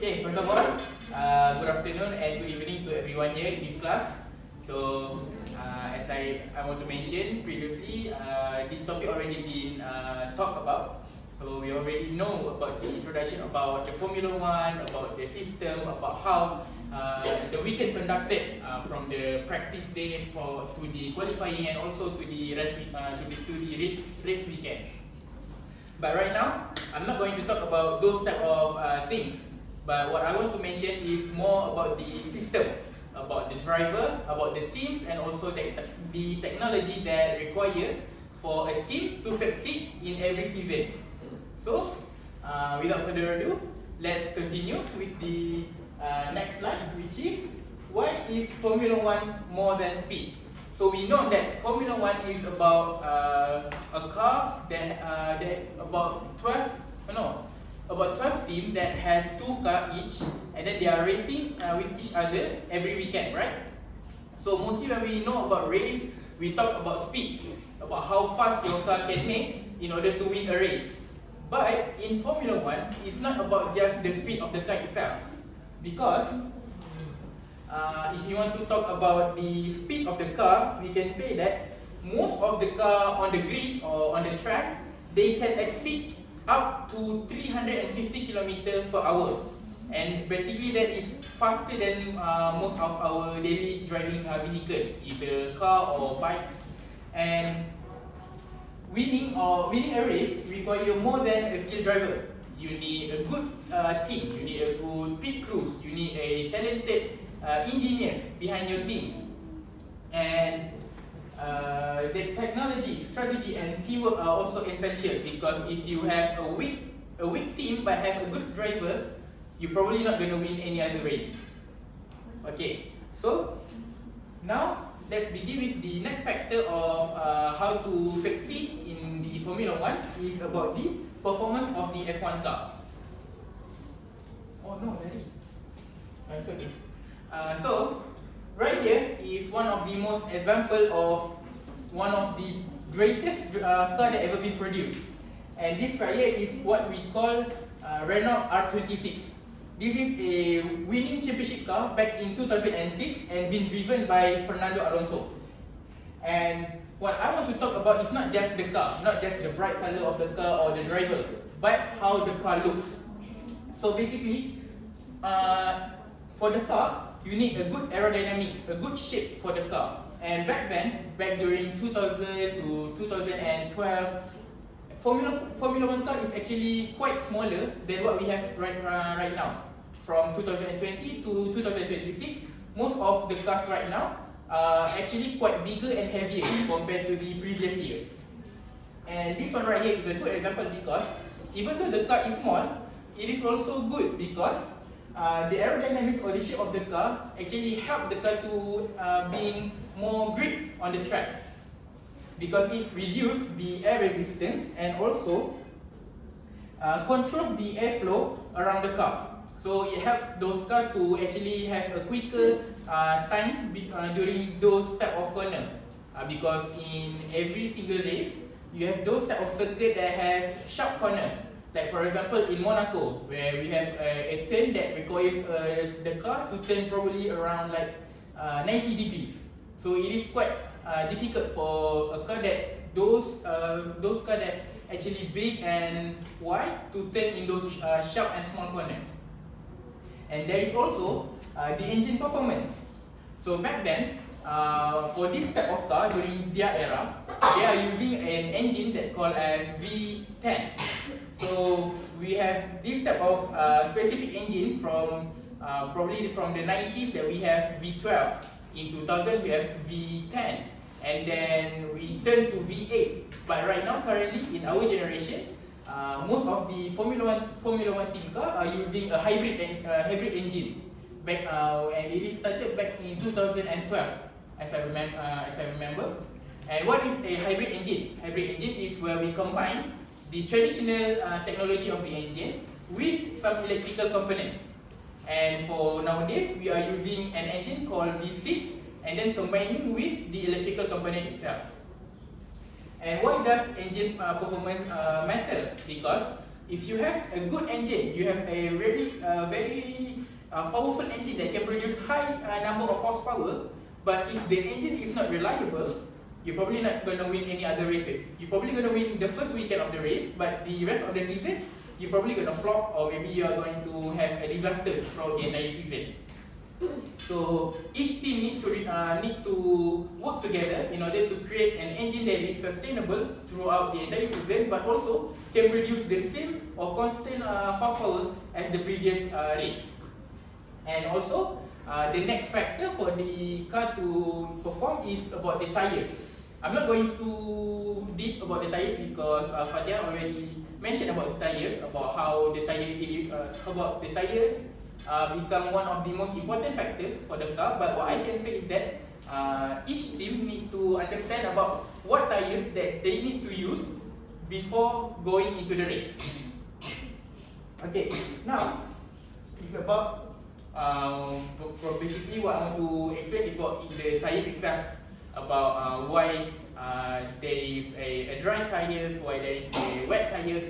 Okay, first of all, good afternoon and good evening to everyone here in this class. So, as I want to mention previously, this topic already been talked about. So we already know about the introduction about the Formula One, about the system, about how the weekend conducted from the practice day to the qualifying and also to the race weekend. But right now, I'm not going to talk about those type of things. But what I want to mention is more about the system, about the driver, about the teams, and also the technology that required for a team to succeed in every season. So, without further ado, let's continue with the next slide, which is why is Formula One more than speed? So we know that Formula One is about a car that about 12 teams that has 2 cars each, and then they are racing with each other every weekend, right? So mostly when we know about race, we talk about speed, about how fast your car can make in order to win a race. But in Formula One, it's not about just the speed of the car itself, because if you want to talk about the speed of the car, we can say that most of the car on the grid or on the track, they can exceed up to 350 km per hour, and basically that is faster than most of our daily driving vehicle, either car or bikes. And winning a race require more than a skilled driver. You need a good team, you need a good pit crews, you need a talented engineers behind your teams, and the technology, strategy, and teamwork are also essential, because if you have a weak team but have a good driver, you're probably not going to win any other race. Okay, so now let's begin with the next factor of how to succeed in the Formula One is about the performance of the F1 car. Oh no, Larry. It's okay. So right here is one of the most example of one of the greatest car that ever been produced, and this right here is what we call Renault R26. This is a winning championship car back in 2006 and been driven by Fernando Alonso. And what I want to talk about is not just the car, not just the bright color of the car or the driver, but how the car looks. So basically, for the car, you need a good aerodynamics, a good shape for the car. And back during 2000 to 2012, Formula One car is actually quite smaller than what we have right now. From 2020 to 2026, most of the cars right now are actually quite bigger and heavier compared to the previous years. And this one right here is a good example, because even though the car is small, it is also good because the aerodynamics or the shape of the car actually help the car to being more grip on the track, because it reduces the air resistance and also controls the airflow around the car. So it helps those cars to actually have a quicker time during those type of corner, because in every single race you have those type of circuit that has sharp corners. Like for example in Monaco, where we have a turn that requires the car to turn probably around like 90 degrees. So it is quite difficult for a car that those cars that actually big and wide to turn in those sharp and small corners. And there is also the engine performance. So back then, for this type of car during their era, they are using an engine that called as V10. So we have this type of specific engine from probably from the 90s, that we have V12. In 2000 we have V10, and then we turn to V8. But right now, currently in our generation, most of the Formula One team car are using a hybrid engine. And it is started back in 2012, as I remember. And what is a hybrid engine? Hybrid engine is where we combine the traditional technology of the engine with some electrical components. And for nowadays, we are using an engine called V6 and then combining with the electrical component itself. And why does engine performance matter? Because if you have a good engine, you have a very powerful engine that can produce high number of horsepower, but if the engine is not reliable, you're probably not going to win any other races. You're probably going to win the first weekend of the race, but the rest of the season, you're probably going to flop, or maybe you are going to have a disaster throughout the entire season. So each team need to work together in order to create an engine that is sustainable throughout the entire season, but also can produce the same or constant horsepower as the previous race. And also, the next factor for the car to perform is about the tires. I'm not going to deep about the tires because Fatia already mentioned about the tires, about how the tires become one of the most important factors for the car. But what I can say is that each team need to understand about what tires that they need to use before going into the race. Okay, now it's about basically what I want to explain is about the tires itself, about why there is a dry tires, why there is a wet tires,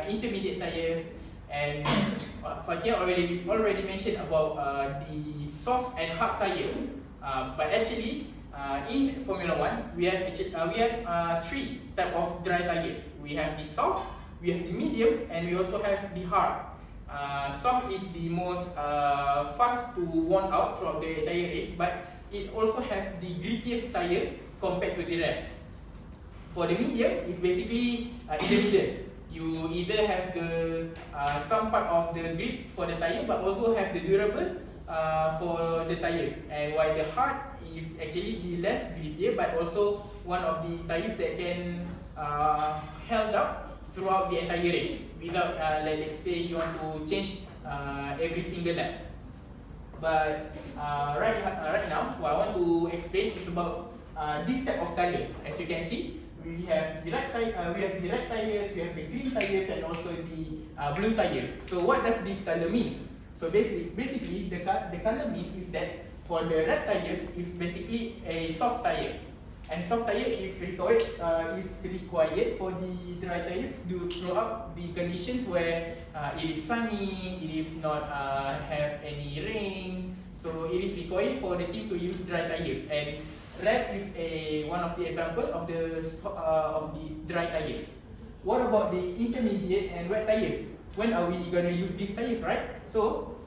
intermediate tires, and Fatia already mentioned about the soft and hard tires. But actually, in Formula One, we have three type of dry tires. We have the soft, we have the medium, and we also have the hard. Soft is the most fast to worn out throughout the entire race, but it also has the grippiest tire compared to the rest. For the medium, it's basically in the middle. You either have the some part of the grip for the tire, but also have the durable for the tires. And while the hard is actually the less grippier, but also one of the tires that can held up throughout the entire race without let's say you want to change every single lap. But right now, what I want to explain is about this type of color. As you can see, we have the red tires, we have the green tires, and also the blue tire. So what does this color means? So basically the color means is that for the red tires is basically a soft tire. And soft tire is required for the dry tires throughout the conditions where it is sunny, it is not have any rain. So it is required for the team to use dry tires. And red is one of the example of the dry tires. What about the intermediate and wet tires? When are we gonna use these tires, right? So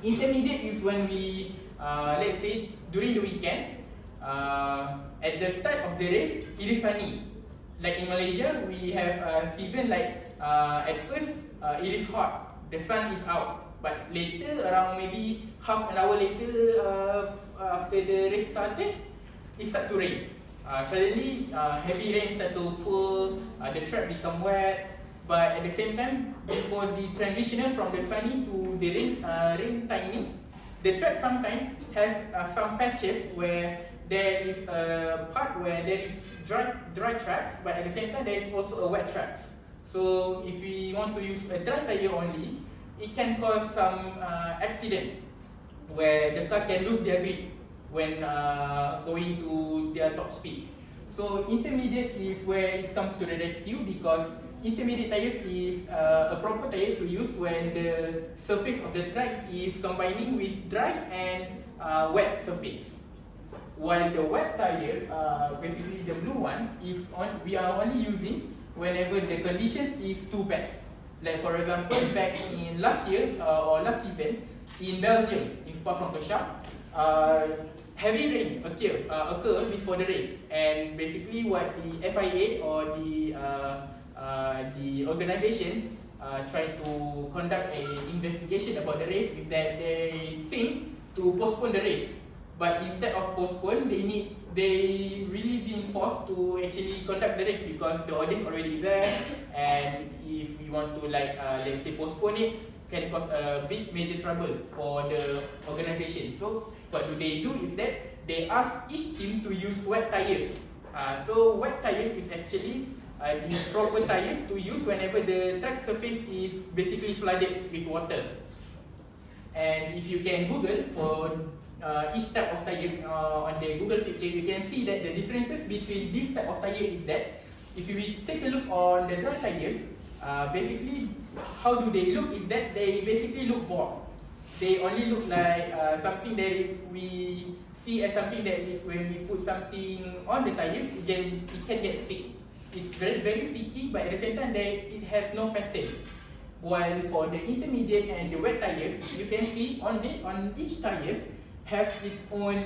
intermediate is when we let's say during the weekend. At the start of the race, it is sunny. Like in Malaysia, we have a season like at first it is hot, the sun is out. But later, around maybe half an hour later after the race started, it start to rain. Suddenly, heavy rain start to pour, the track become wet. But at the same time, before the transitional from the sunny to the rain timing, the track sometimes has some patches where there is a part where there is dry tracks, but at the same time there is also a wet tracks. So if we want to use a dry tire only, it can cause some accident where the car can lose their grip when going to their top speed. So intermediate is where it comes to the rescue, because intermediate tires is a proper tire to use when the surface of the track is combining with dry and wet surface. While the wet tires, basically the blue one, we are only using whenever the conditions is too bad. Like for example, back in last year or last season in Belgium, in Spa-Francorchamps, heavy rain occur before the race, and basically what the FIA or the organizations try to conduct an investigation about the race is that they think to postpone the race. But instead of postpone, they really being forced to actually conduct the race because the audience already there, and if we want to let's say postpone it, can cause a big major trouble for the organization. So what do is that they ask each team to use wet tires. So wet tires is actually the proper tires to use whenever the track surface is basically flooded with water. And if you can Google for each type of tires on the Google picture, you can see that the differences between this type of tire is that if we take a look on the dry tires, basically how do they look is that they basically look bored. They only look like something that is we see as something that is when we put something on the tires, it can get stick. It's very sticky, but at the same time it has no pattern. While for the intermediate and the wet tires, you can see on each tires have its own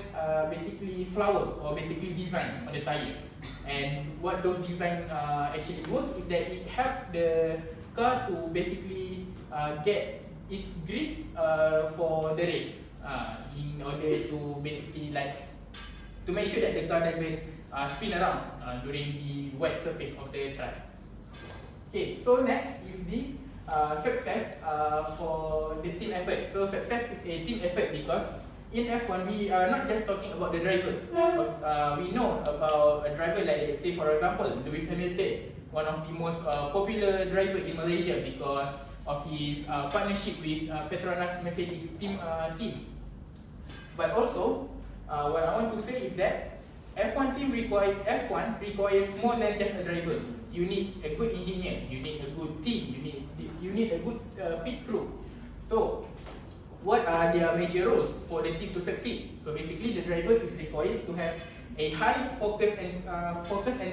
basically flower or basically design on the tires. And what those design actually works is that it helps the car to basically get its grip for the race in order to basically to make sure that the car doesn't spin around during the wet surface of the track. Okay, so next is the success for the team effort. So success is a team effort because in F1 we are not just talking about the driver. We know about a driver like, let's say for example, Lewis Hamilton, one of the most popular driver in Malaysia because of his partnership with Petronas Mercedes team. But also, what I want to say is that F1 requires more than just a driver. You need a good engineer, you need a good team, you need a good pit crew. So, what are their major roles for the team to succeed? So basically, the driver is required to have a high focus and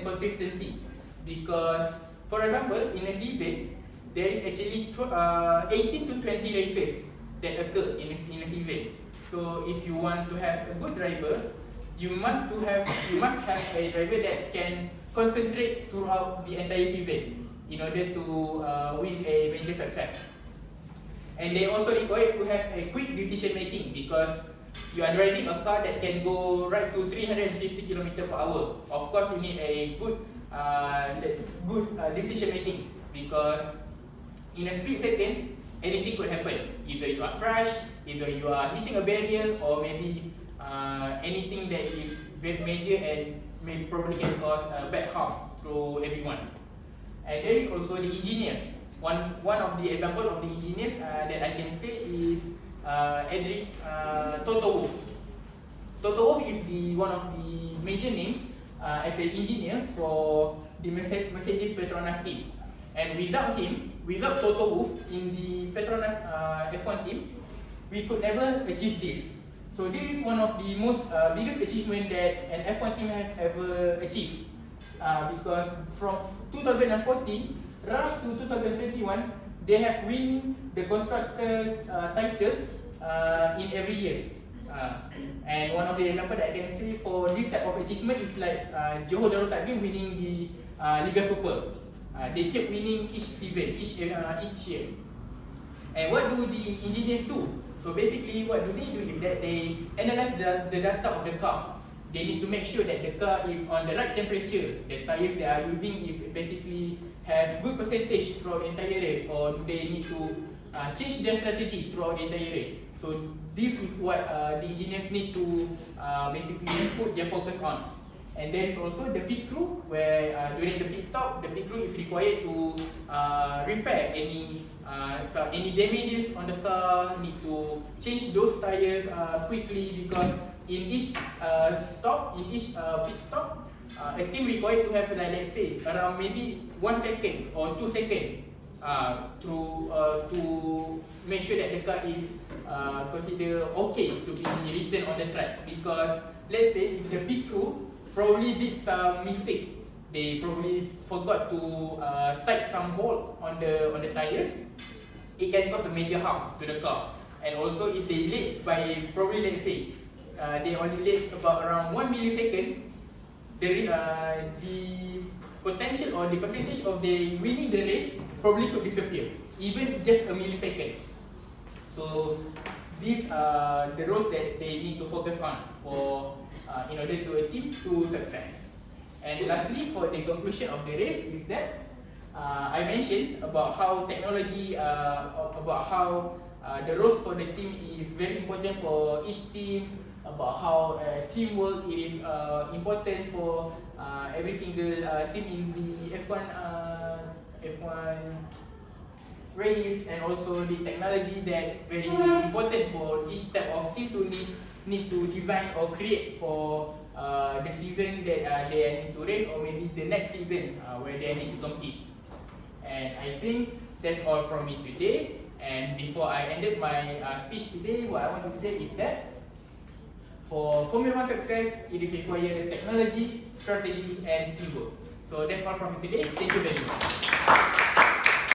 consistency. Because, for example, in a season, there is actually 18 to 20 races that occur in a season. So if you want to have a good driver, you must have a driver that can concentrate throughout the entire season in order to win a major success. And they also require to have a quick decision making because you are driving a car that can go right to 350 km per hour. Of course, you need a good decision making because in a split second, anything could happen. Either you are crashed, either you are hitting a barrier, or maybe anything that is very major and probably can cause bad harm to everyone. And there is also the engineers. One of the example of the engineers that I can say is Toto Wolff. Toto Wolff is one of the major names as an engineer for the Mercedes Petronas team. And without Toto Wolff in the Petronas F1 team, we could never achieve this. So this is one of the most biggest achievement that an F1 team have ever achieved. Because from 2014 right to 2021, they have winning the constructor titles in every year. And one of the example that I can say for this type of achievement is like Johor Darul Takzim winning the Liga Super. They keep winning each season, each year. And what do the engineers do? So basically, what do they do is that they analyze the data of the car. They need to make sure that the car is on the right temperature. The tires they are using is basically have good percentage throughout the entire race, or do they need to change their strategy throughout the entire race? So this is what the engineers need to basically put their focus on. And there is also the pit crew, where during the pit stop, the pit crew is required to repair any damages on the car, need to change those tires quickly because in each pit stop, a team required to have let's say around maybe 1 second or 2 seconds to make sure that the car is considered okay to be returned on the track. Because let's say if the pit crew probably did some mistake, they probably forgot to tight some bolt on the tires, it can cause a major harm to the car. And also if they late by probably let's say they only late about around 1 millisecond, the potential or the percentage of the winning the race probably could disappear, even just a millisecond. So these are the roles that they need to focus on for in order to a team to success. And lastly, for the conclusion of the race is that I mentioned about how technology, about how the roles for the team is very important for each team, about how teamwork it is important for every single team in the F1 race, and also the technology that very important for each type of team to need to design or create for the season that they need to race, or maybe the next season where they need to compete. And I think that's all from me today. And before I ended my speech today, what I want to say is that for Formula 1 success, it is required technology, strategy, and teamwork. So that's all from me today. Thank you very much.